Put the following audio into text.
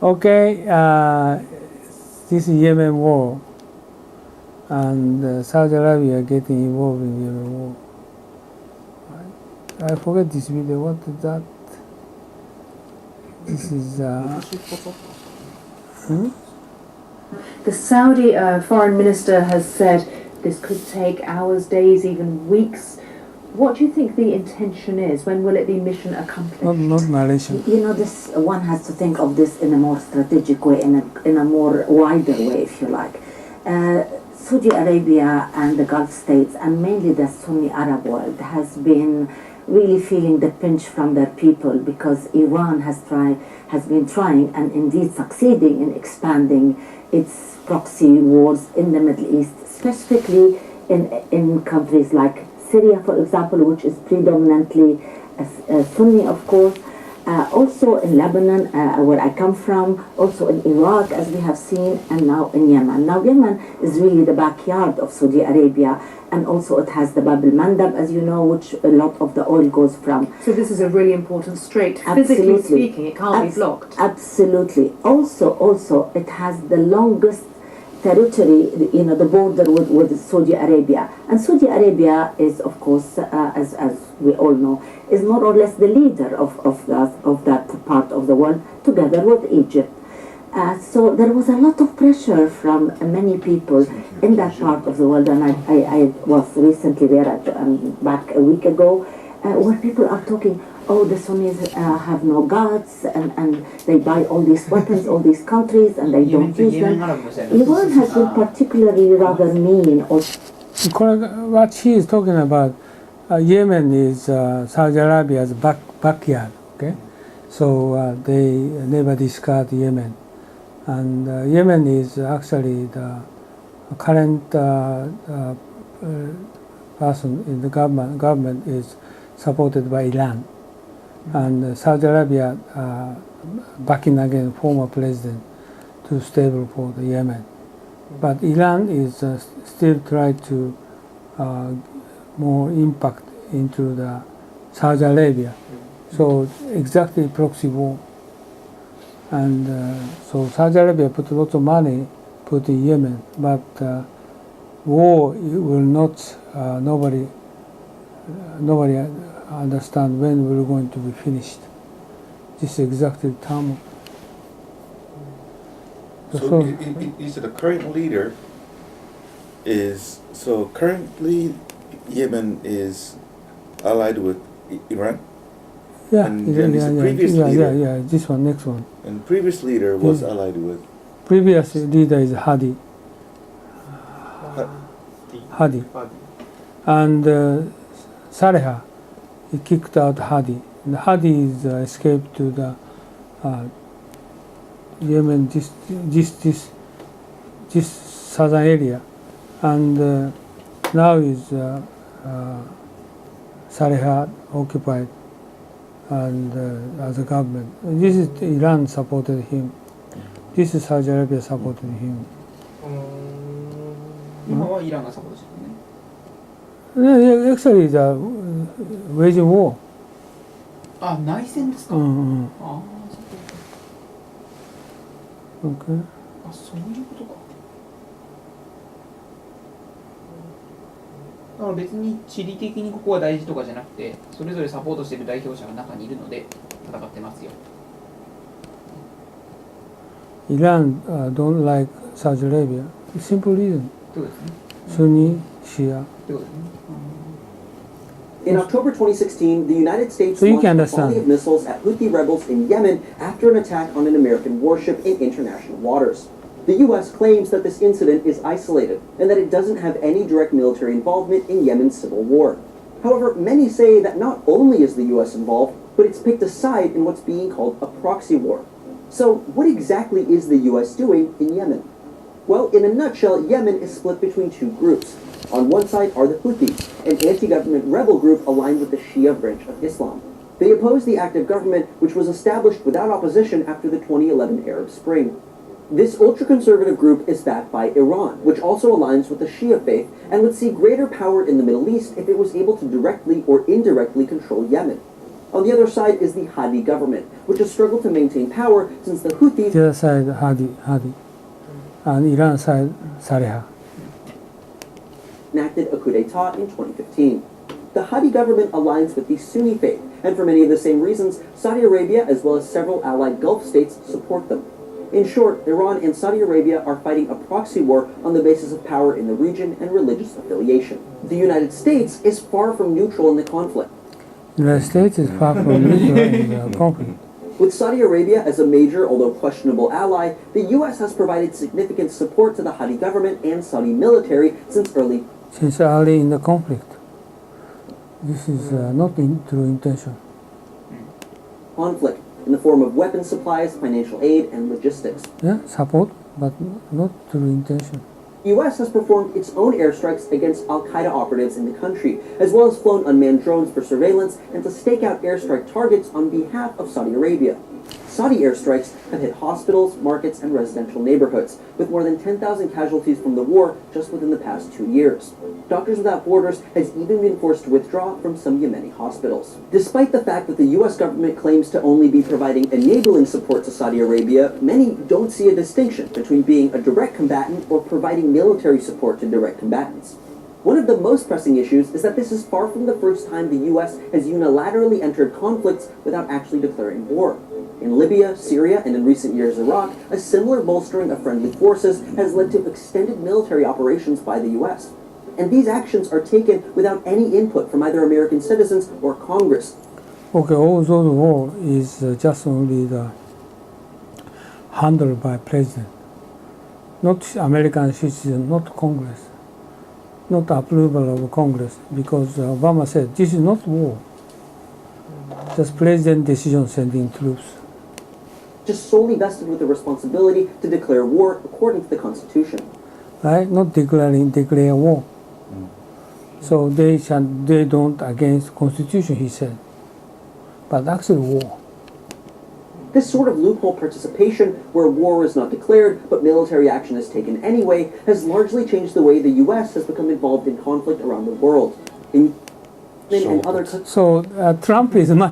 Okay, this is Yemen war, and Saudi Arabia getting involved in Yemen war. I forget this video. What is that? This is. The Saudi foreign minister has said this could take hours, days, even weeks. What do you think the intention is? When will it be mission accomplished? Not narration. You know, this one has to think of this in a more strategic way, in a more wider way, if you like. Saudi Arabia and the Gulf states, and mainly the Sunni Arab world, has been really feeling the pinch from their people because Iran has been trying and indeed succeeding in expanding its proxy wars in the Middle East, specifically in countries like Syria, for example, which is predominantly Sunni, of course, also in Lebanon, where I come from, also in Iraq, as we have seen, and now in Yemen. Now, Yemen is really the backyard of Saudi Arabia, and also it has the Bab al-Mandab, as you know, which a lot of the oil goes from. So this is a really important strait. Absolutely. Physically speaking, it can't be blocked. Absolutely. Also, it has the longest territory, you know, the border with Saudi Arabia. And Saudi Arabia is, of course, as we all know, is more or less the leader of that part of the world, together with Egypt. So there was a lot of pressure from many people in that part of the world, and I was recently there, back a week ago, where people are talking, oh, the Sunnis have no guts, and they buy all these weapons, all these countries, and they don't use them. Iran has been particularly rather mean. What she is talking about, Yemen is Saudi Arabia's backyard, okay? So they never discard Yemen. And Yemen is actually the current person in the government is supported by Iran. And Saudi Arabia backing again former president to stable for the Yemen. But Iran is still trying to more impact into the Saudi Arabia. So exactly proxy war. And so Saudi Arabia put lots of money put in Yemen, but war will not, nobody understand when we're going to be finished. This is exactly the time. So you said the current leader is, so currently Yemen is allied with Iran? Yeah, and the previous leader, this one, next one. And the previous leader was allied with? Previous leader is Hadi. Hadi. And Saleha, he kicked out Hadi. And Hadi is escaped to the Yemen, this southern area. And now is Saleha occupied and as a government. This is Iran supported him. This is Saudi Arabia supported him. 今はイランがサポートしてるね。Actually, the waging war. あ、内戦ですか。ああ、そう。Okay. あ、そういうことか。だから別に地理的にここは大事とかじゃなくて、それぞれサポートしている代表者が中にいるので戦ってますよ。Iran don't like Saudi Arabia. Simple reason. そうですね。Sunni, Shia. そうですね。In October 2016, the United States So you launched can a volley of missiles at Houthi rebels in Yemen after an attack on an American warship in international waters. The U.S. claims that this incident is isolated and that it doesn't have any direct military involvement in Yemen's civil war. However, many say that not only is the U.S. involved, but it's picked a side in what's being called a proxy war. So, what exactly is the U.S. doing in Yemen? Well, in a nutshell, Yemen is split between two groups. On one side are the Houthis, an anti-government rebel group aligned with the Shia branch of Islam. They oppose the active government, which was established without opposition after the 2011 Arab Spring. This ultra-conservative group is backed by Iran, which also aligns with the Shia faith and would see greater power in the Middle East if it was able to directly or indirectly control Yemen. On the other side is the Hadi government, which has struggled to maintain power since the Houthis The other side, Hadi, and Iran side, Saleh. enacted a coup d'etat in 2015. The Hadi government aligns with the Sunni faith, and for many of the same reasons, Saudi Arabia, as well as several allied Gulf states, support them. In short, Iran and Saudi Arabia are fighting a proxy war on the basis of power in the region and religious affiliation. The United States is far from neutral in the conflict. The United States is far from neutral in the conflict. With Saudi Arabia as a major, although questionable ally, the U.S. has provided significant support to the Hadi government and Saudi military since early In the conflict. This is not through intention. conflict in the form of weapons supplies, financial aid, and logistics. Yeah, support, but not through intention. The U.S. has performed its own airstrikes against al-Qaeda operatives in the country, as well as flown unmanned drones for surveillance and to stake out airstrike targets on behalf of Saudi Arabia. Saudi airstrikes have hit hospitals, markets, and residential neighborhoods, with more than 10,000 casualties from the war just within the past 2 years. Doctors Without Borders has even been forced to withdraw from some Yemeni hospitals. Despite the fact that the U.S. government claims to only be providing enabling support to Saudi Arabia, many don't see a distinction between being a direct combatant or providing military support to direct combatants. One of the most pressing issues is that this is far from the first time the U.S. has unilaterally entered conflicts without actually declaring war. In Libya, Syria, and in recent years Iraq, a similar bolstering of friendly forces has led to extended military operations by the U.S. And these actions are taken without any input from either American citizens or Congress. Okay, all those war is just only the handled by president, not American citizen, not Congress, not approval of Congress, because Obama said this is not war. Just president decision sending troops. Just solely vested with the responsibility to declare war according to the Constitution. Right? Not declare war. So they don't against Constitution, he said. But actually war. This sort of loophole participation, where war is not declared but military action is taken anyway, has largely changed the way the U.S. has become involved in conflict around the world. In and other So Trump is much